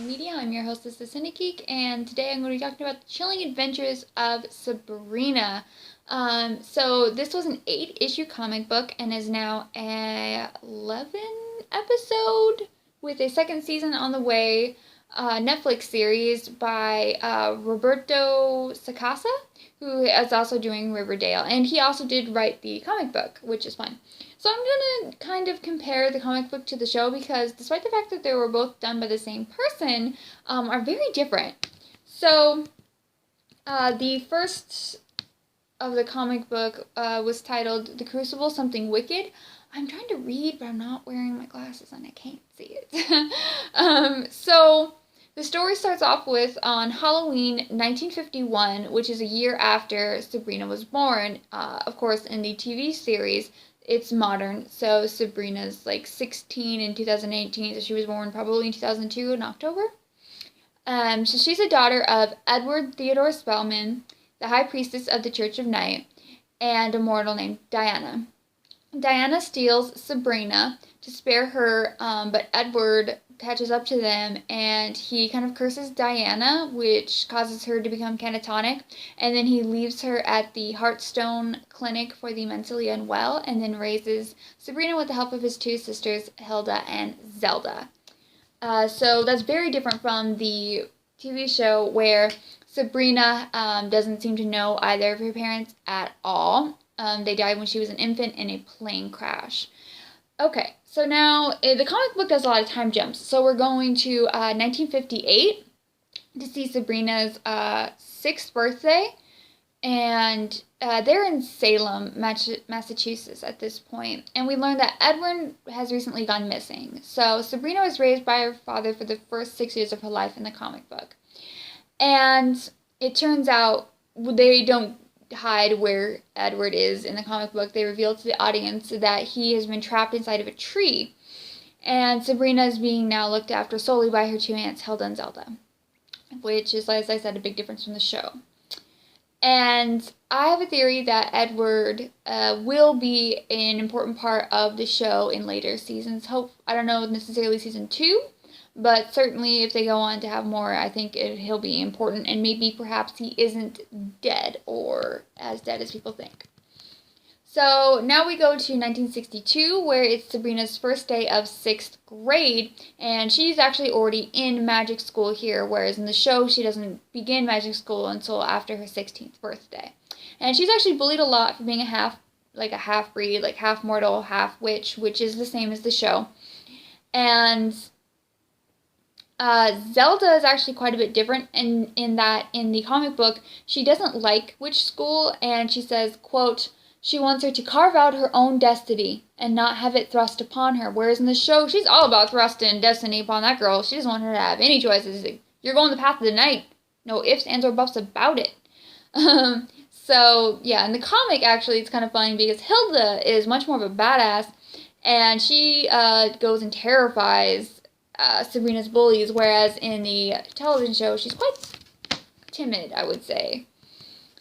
Media. I'm your hostess, the Cinegeek, and today I'm going to be talking about the chilling adventures of Sabrina. So this was an 8-issue comic book and is now a 11 episode with a second season on the way. Netflix series by Roberto Sacasa, who is also doing Riverdale, and he also did write the comic book, which is fun. So I'm going to kind of compare the comic book to the show because despite the fact that they were both done by the same person, are very different. So the first of the comic book was titled The Crucible, Something Wicked. I'm trying to read, but I'm not wearing my glasses and I can't see it. So the story starts off with on Halloween 1951, which is a year after Sabrina was born. Of course, in the TV series, it's modern, so Sabrina's like 16 in 2018, so she was born probably in 2002 in October. So she's a daughter of Edward Theodore Spellman, the High Priestess of the Church of Night, and a mortal named Diana. Diana steals Sabrina to spare her, but Edward catches up to them, and he kind of curses Diana, which causes her to become catatonic, and then he leaves her at the Heartstone Clinic for the mentally unwell, and then raises Sabrina with the help of his two sisters, Hilda and Zelda. So that's very different from the TV show, where Sabrina doesn't seem to know either of her parents at all. They died when she was an infant in a plane crash. Okay, so now the comic book does a lot of time jumps. So we're going to 1958 to see Sabrina's 6th birthday. And they're in Salem, Massachusetts at this point. And we learn that Edward has recently gone missing. So Sabrina was raised by her father for the first 6 years of her life in the comic book. And it turns out they don't hide where Edward is in the comic book. They reveal to the audience that he has been trapped inside of a tree, and Sabrina is being now looked after solely by her two aunts, Hilda and Zelda, which is, as I said, a big difference from the show. And I have a theory that Edward will be an important part of the show in later seasons. I don't know necessarily season 2, but certainly if they go on to have more, I think he'll be important, and maybe perhaps he isn't dead or as dead as people think. So now we go to 1962, where it's Sabrina's first day of 6th grade, and she's actually already in magic school here, whereas in the show she doesn't begin magic school until after her 16th birthday. And she's actually bullied a lot for being a half-breed, like half-mortal, half-witch, which is the same as the show. And Zelda is actually quite a bit different in that in the comic book, she doesn't like witch school, and she says, quote, she wants her to carve out her own destiny and not have it thrust upon her, whereas in the show, she's all about thrusting destiny upon that girl. She doesn't want her to have any choices. You're going the path of the night. No ifs, ands, or buts about it. So, yeah, in the comic, actually, it's kind of funny because Hilda is much more of a badass, and she goes and terrifies Sabrina's bullies, whereas in the television show, she's quite timid, I would say.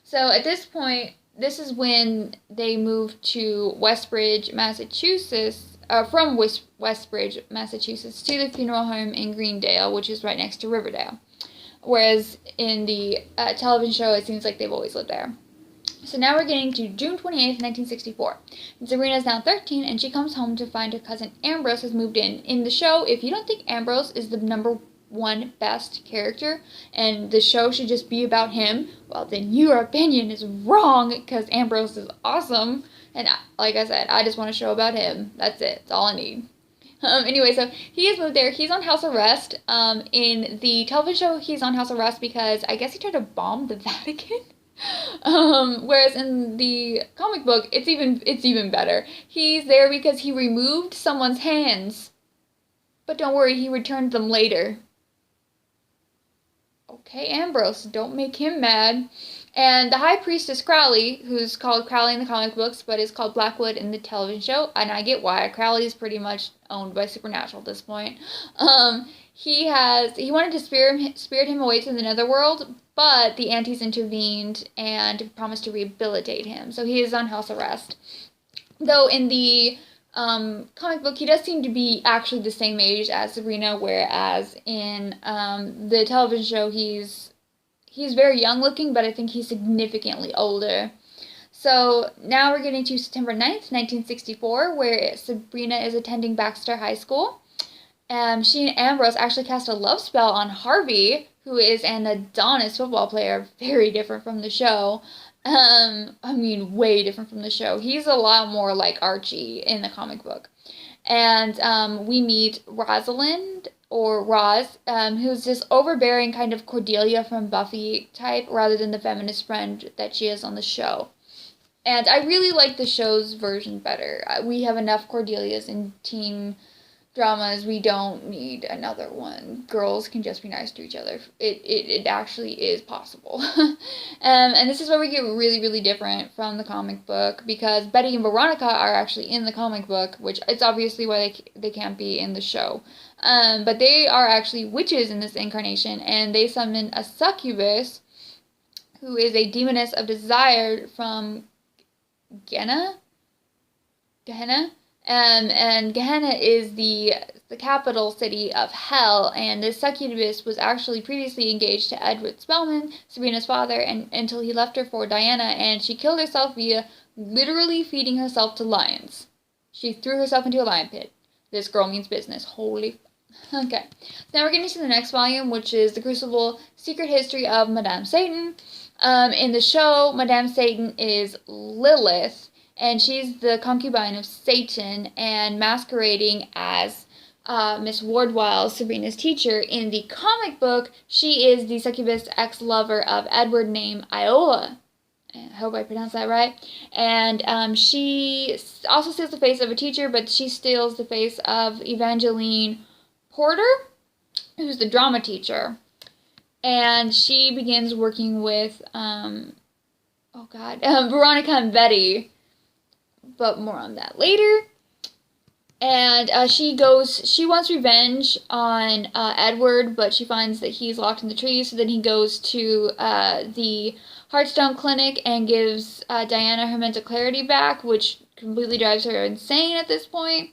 So at this point, this is when they moved to Westbridge, Massachusetts, from Westbridge, Massachusetts, to the funeral home in Greendale, which is right next to Riverdale. Whereas in the television show, it seems like they've always lived there. So now we're getting to June 28th, 1964. And Sabrina is now 13, and she comes home to find her cousin Ambrose has moved in. In the show, if you don't think Ambrose is the number 1 best character, and the show should just be about him, well, then your opinion is wrong, because Ambrose is awesome. And like I said, I just want a show about him. That's it. That's all I need. Anyway, so he has moved there. He's on house arrest. In the television show, he's on house arrest because I guess he tried to bomb the Vatican. Whereas in the comic book, it's even better. He's there because he removed someone's hands. But don't worry, he returned them later. Okay, Ambrose, don't make him mad. And the High Priestess Crowley, who's called Crowley in the comic books, but is called Blackwood in the television show, and I get why. Crowley is pretty much owned by Supernatural at this point. He wanted to spirit him away to the netherworld, but the aunties intervened and promised to rehabilitate him. So he is on house arrest. Though in the comic book, he does seem to be actually the same age as Sabrina, whereas in the television show, he's very young looking, but I think he's significantly older. So now we're getting to September 9th, 1964, where Sabrina is attending Baxter High School. She and Ambrose actually cast a love spell on Harvey, who is an Adonis football player, very different from the show. I mean, way different from the show. He's a lot more like Archie in the comic book. And we meet Rosalind, or Roz, who's this overbearing kind of Cordelia from Buffy type, rather than the feminist friend that she is on the show. And I really like the show's version better. We have enough Cordelias in teen dramas. We don't need another one. Girls can just be nice to each other. It actually is possible. And this is where we get really, really different from the comic book, because Betty and Veronica are actually in the comic book, which it's obviously why they can't be in the show. But they are actually witches in this incarnation, and they summon a succubus, who is a demoness of desire from Gehenna? And Gehenna is the capital city of hell, and this succubus was actually previously engaged to Edward Spellman, Sabrina's father, and until he left her for Diana, and she killed herself via literally feeding herself to lions. She threw herself into a lion pit. This girl means business. Holy... Okay. Now we're getting to the next volume, which is The Crucible, Secret History of Madame Satan. In the show, Madame Satan is Lilith, and she's the concubine of Satan, and masquerading as Miss Wardwell, Sabrina's teacher. In the comic book, she is the succubus ex-lover of Edward named Iola. I hope I pronounced that right. And she also steals the face of a teacher, but she steals the face of Evangeline Porter, who's the drama teacher. And she begins working with, Veronica and Betty. But more on that later. And she wants revenge on Edward, but she finds that he's locked in the trees, so then he goes to the Heartstone Clinic and gives Diana her mental clarity back, which completely drives her insane at this point.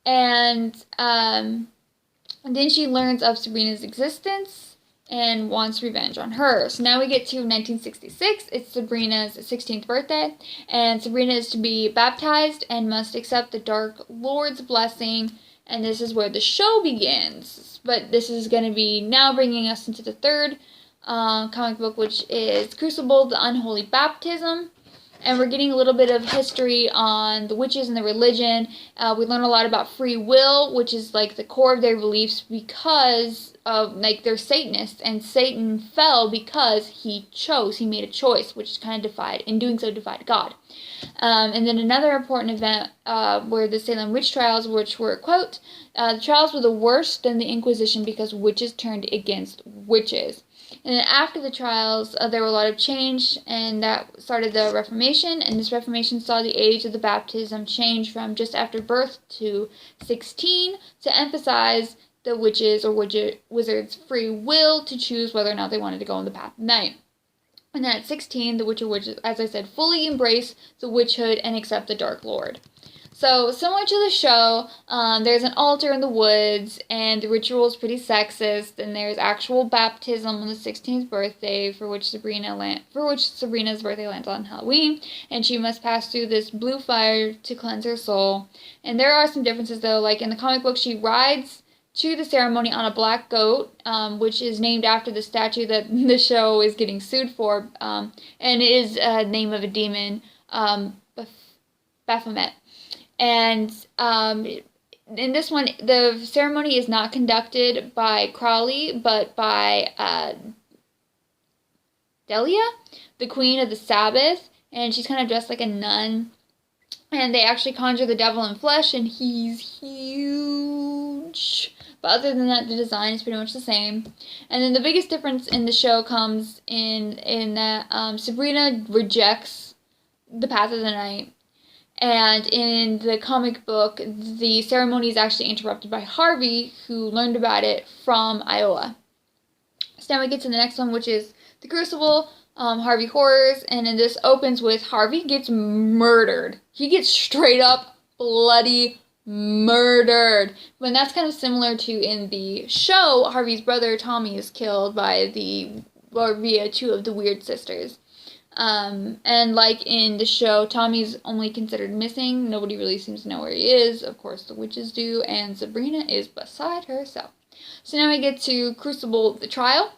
And then she learns of Sabrina's existence and wants revenge on her. So now we get to 1966. It's Sabrina's 16th birthday, and Sabrina is to be baptized and must accept the Dark Lord's blessing, and this is where the show begins. But this is going to be now bringing us into the third comic book, which is Crucible, the Unholy Baptism. And we're getting a little bit of history on the witches and the religion. We learn a lot about free will, which is like the core of their beliefs, because of, like, they're Satanists, and Satan fell because he made a choice, which kind of in doing so, defied God. And then another important event were the Salem witch trials, which were, quote, the trials were the worst than the Inquisition because witches turned against witches. And then after the trials, there were a lot of change, and that started the Reformation, and this Reformation saw the age of the baptism change from just after birth to 16 to emphasize the witches or wizards' free will to choose whether or not they wanted to go on the path of night. And then at 16, the witches, as I said, fully embrace the witchhood and accept the Dark Lord. So, similar to the show, there's an altar in the woods, and the ritual is pretty sexist, and there's actual baptism on the 16th birthday, for which Sabrina's birthday lands on Halloween, and she must pass through this blue fire to cleanse her soul. And there are some differences, though, like in the comic book, she rides to the ceremony on a black goat, which is named after the statue that the show is getting sued for, and is a name of a demon, Baphomet. And in this one, the ceremony is not conducted by Crowley, but by Delia, the queen of the Sabbath, and she's kind of dressed like a nun. And they actually conjure the devil in flesh, and he's huge. But other than that, the design is pretty much the same. And then the biggest difference in the show comes in that Sabrina rejects the path of the night. And in the comic book, the ceremony is actually interrupted by Harvey, who learned about it from Iola. So now we get to the next one, which is The Crucible, Harvey Horrors. And then this opens with Harvey gets murdered. He gets straight up bloody murdered. But that's kind of similar to in the show, Harvey's brother Tommy is killed by via two of the weird sisters. And like in the show, Tommy's only considered missing. Nobody really seems to know where he is. Of course, the witches do, and Sabrina is beside herself. So now we get to Crucible, the trial.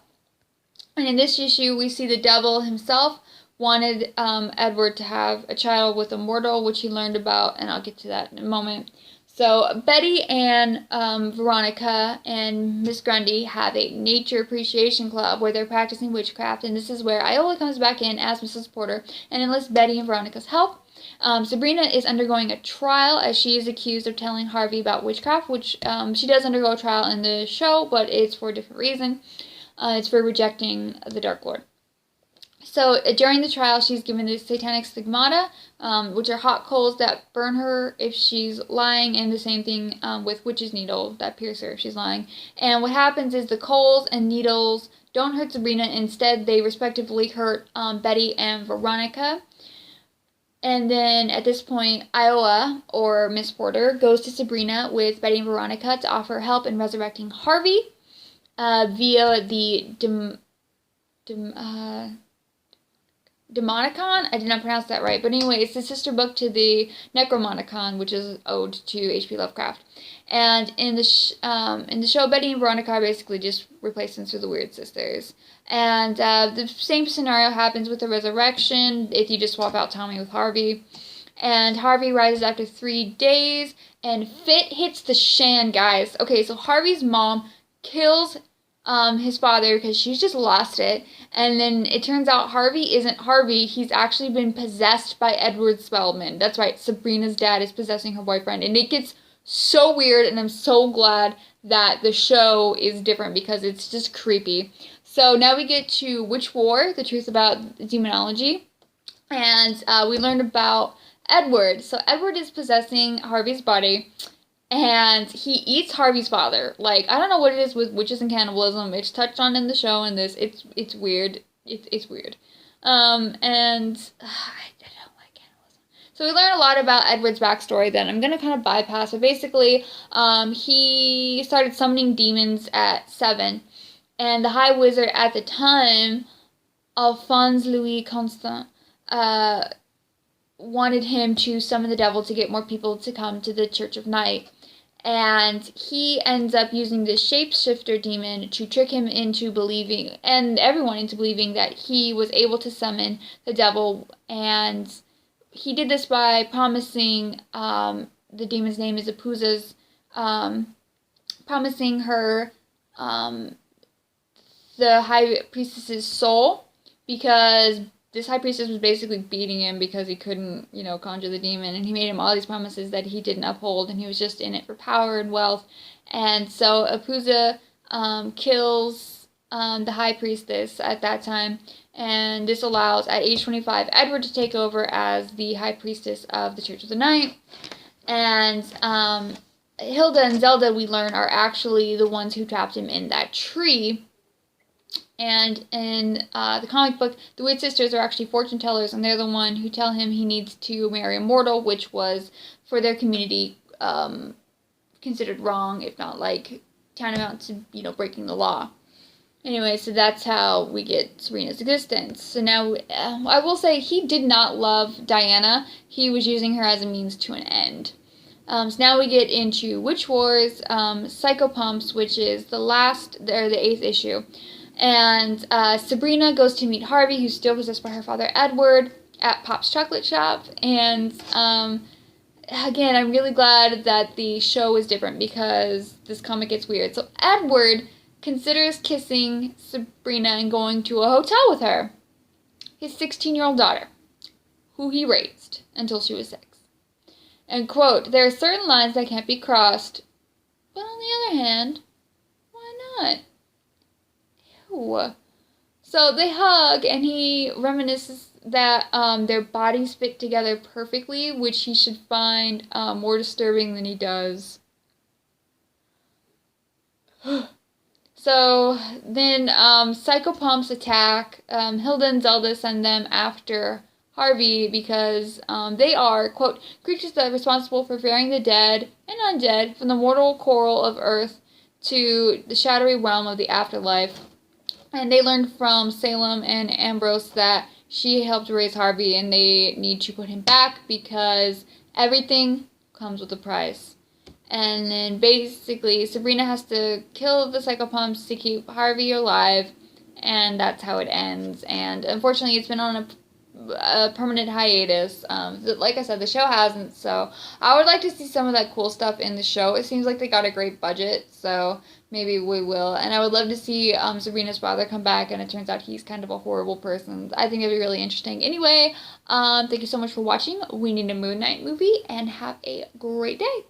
And in this issue, we see the devil himself wanted Edward to have a child with a mortal, which he learned about, and I'll get to that in a moment. So Betty and Veronica and Miss Grundy have a nature appreciation club where they're practicing witchcraft, and this is where Iola comes back in as Mrs. Porter and enlists Betty and Veronica's help. Sabrina is undergoing a trial as she is accused of telling Harvey about witchcraft, which she does undergo a trial in the show, but it's for a different reason. It's for rejecting the Dark Lord. So during the trial, she's given the satanic stigmata, which are hot coals that burn her if she's lying, and the same thing with witch's needle that pierce her if she's lying. And what happens is the coals and needles don't hurt Sabrina. Instead, they respectively hurt Betty and Veronica. And then at this point, Iola, or Miss Porter, goes to Sabrina with Betty and Veronica to offer help in resurrecting Harvey via the Demonicon? I did not pronounce that right. But anyway, it's the sister book to the Necromonicon, which is ode to H.P. Lovecraft. And in the show, Betty and Veronica are basically just replacements for the Weird Sisters. And the same scenario happens with the resurrection if you just swap out Tommy with Harvey. And Harvey rises after 3 days, and fit hits the shan, guys. Okay, so Harvey's mom kills his father because she's just lost it, and then it turns out Harvey isn't Harvey. He's actually been possessed by Edward Spellman. That's right, Sabrina's dad is possessing her boyfriend, and it gets so weird, and I'm so glad that the show is different because it's just creepy. So now we get to Witch War, the truth about demonology, and we learned about Edward. So Edward is possessing Harvey's body, and he eats Harvey's father. Like, I don't know what it is with witches and cannibalism. It's touched on in the show, and this, it's weird. It's weird. And I don't like cannibalism. So we learn a lot about Edward's backstory then. I'm going to kind of bypass it. Basically, he started summoning demons at 7, and the High Wizard at the time, Alphonse Louis Constant, wanted him to summon the devil to get more people to come to the Church of Night. And he ends up using this shapeshifter demon to trick him into believing, and everyone into believing, that he was able to summon the devil. And he did this by promising, the demon's name is Apuza's, promising her the high priestess's soul, because this high priestess was basically beating him because he couldn't, conjure the demon, and he made him all these promises that he didn't uphold, and he was just in it for power and wealth. And so Apuza kills the high priestess at that time, and this allows, at age 25, Edward to take over as the high priestess of the Church of the Night. And Hilda and Zelda, we learn, are actually the ones who trapped him in that tree. And in the comic book, the Weird Sisters are actually fortune tellers, and they're the one who tell him he needs to marry a mortal, which was, for their community, considered wrong, if not, tantamount to, breaking the law. Anyway, so that's how we get Sabrina's existence. So now, I will say, he did not love Diana. He was using her as a means to an end. So now we get into Witch Wars, Psychopomps, which is the 8th issue. And Sabrina goes to meet Harvey, who's still possessed by her father Edward, at Pop's Chocolate Shop. And again, I'm really glad that the show is different because this comic gets weird. So Edward considers kissing Sabrina and going to a hotel with her, his 16-year-old daughter, who he raised until she was 6. And, quote, "There are certain lines that can't be crossed, but on the other hand, why not?" Ew. So they hug, and he reminisces that their bodies fit together perfectly, which he should find more disturbing than he does. So then Psychopomps attack. Hilda and Zelda send them after Harvey because they are, quote, creatures that are responsible for ferrying the dead and undead from the mortal coral of Earth to the shadowy realm of the afterlife. And they learned from Salem and Ambrose that she helped raise Harvey and they need to put him back because everything comes with a price. And then basically Sabrina has to kill the Psychopomps to keep Harvey alive, and that's how it ends. And unfortunately it's been on a permanent hiatus. Like I said, the show hasn't, so I would like to see some of that cool stuff in the show. It seems like they got a great budget, so maybe we will. And I would love to see Sabrina's father come back, and it turns out he's kind of a horrible person. I think it'd be really interesting. Anyway, thank you so much for watching We Need a Moon Knight movie, and have a great day.